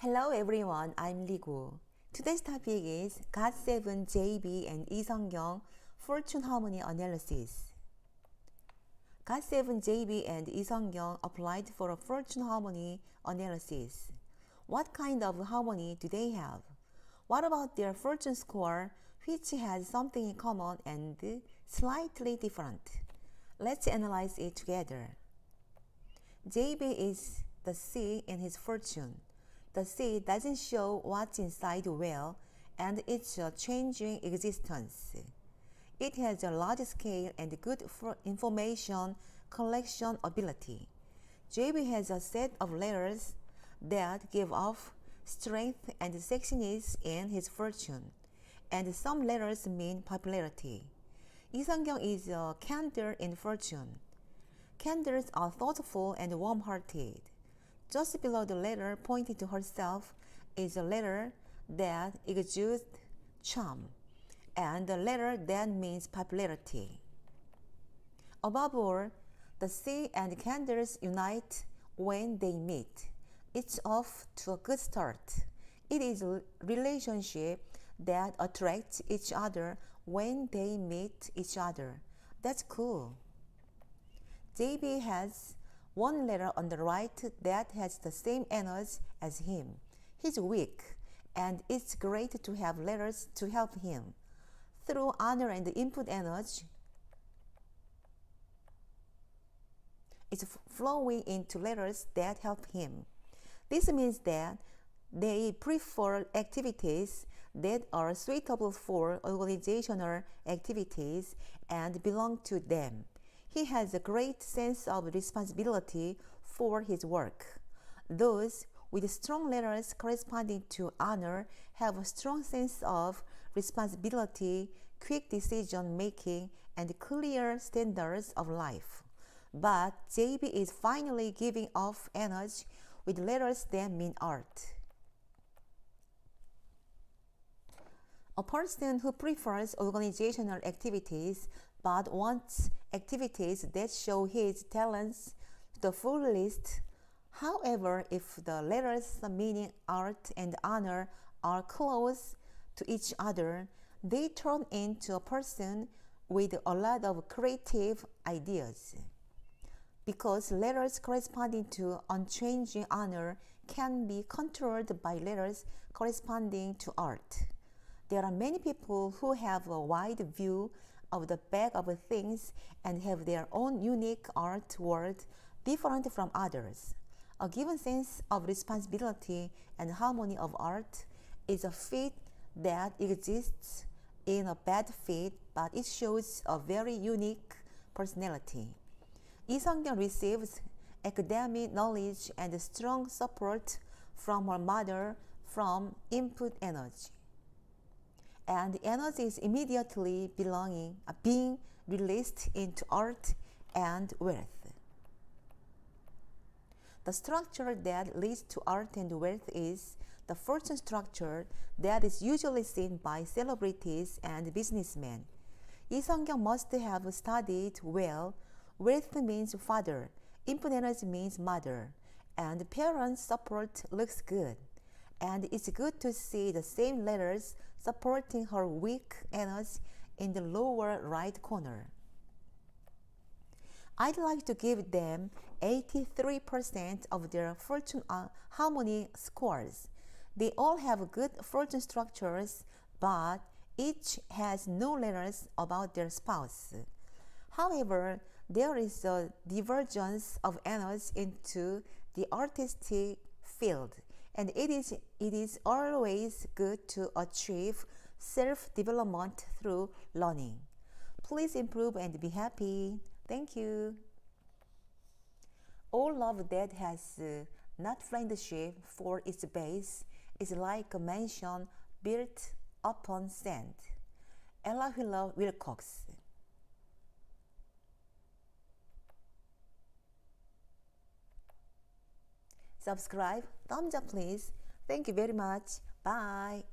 Hello everyone, I'm Ligo. Today's topic is GOT7 JB and Lee Sung-kyung Fortune Harmony Analysis. GOT7 JB and Lee Sung-kyung applied for a fortune harmony analysis. What kind of harmony do they have? What about their fortune score, which has something in common and slightly different? Let's analyze it together. JB is the C in his fortune. The C doesn't show what's inside well, and it's a changing existence. It has a large scale and good information collection ability. JB has a set of letters that give off strength and sexiness in his fortune, and some letters mean popularity. Lee Sung-kyung is a Cancer in fortune. Cancers are thoughtful and warm-hearted. Just below the letter pointing to herself is a letter that exudes charm, and the letter that means popularity. Above all, the C and Cancers unite when they meet. It's off to a good start. It is a relationship that attracts each other when they meet each other. That's cool. JB has one letter on the right that has the same energy as him. He's weak, and it's great to have letters to help him. Through honor and input energy, it's flowing into letters that help him. This means that they prefer activities that are suitable for organizational activities and belong to them. He has a great sense of responsibility for his work. Those with strong letters corresponding to honor have a strong sense of responsibility, quick decision making, and clear standards of life. But JB is finally giving off energy with letters that mean art. A person who prefers organizational activities but wants activities that show his talents to the fullest. However, if the letters meaning art and honor are close to each other, they turn into a person with a lot of creative ideas. Because letters corresponding to unchanging honor can be controlled by letters corresponding to art. There are many people who have a wide view of the back of things and have their own unique art world different from others. A given sense of responsibility and harmony of art is a fit that exists in a bad fit, but it shows a very unique personality. Lee Sung-kyung receives academic knowledge and strong support from her mother from input energy. And the energy is immediately being released into art and wealth. The structure that leads to art and wealth is the fortune structure that is usually seen by celebrities and businessmen. Lee Sung-kyung must have studied well. Wealth means father, input energy means mother, and parents' support looks good. And it's good to see the same letters supporting her weak energy in the lower right corner. I'd like to give them 83% of their fortune harmony scores. They all have good fortune structures, but each has no letters about their spouse. However, there is a divergence of energy into the artistic field, and it is always good to achieve self-development through learning. Please improve and be happy. Thank you. All love that has not friendship for its base is like a mansion built upon sand. Ella Wilcox. Subscribe, thumbs up please. Thank you very much. Bye.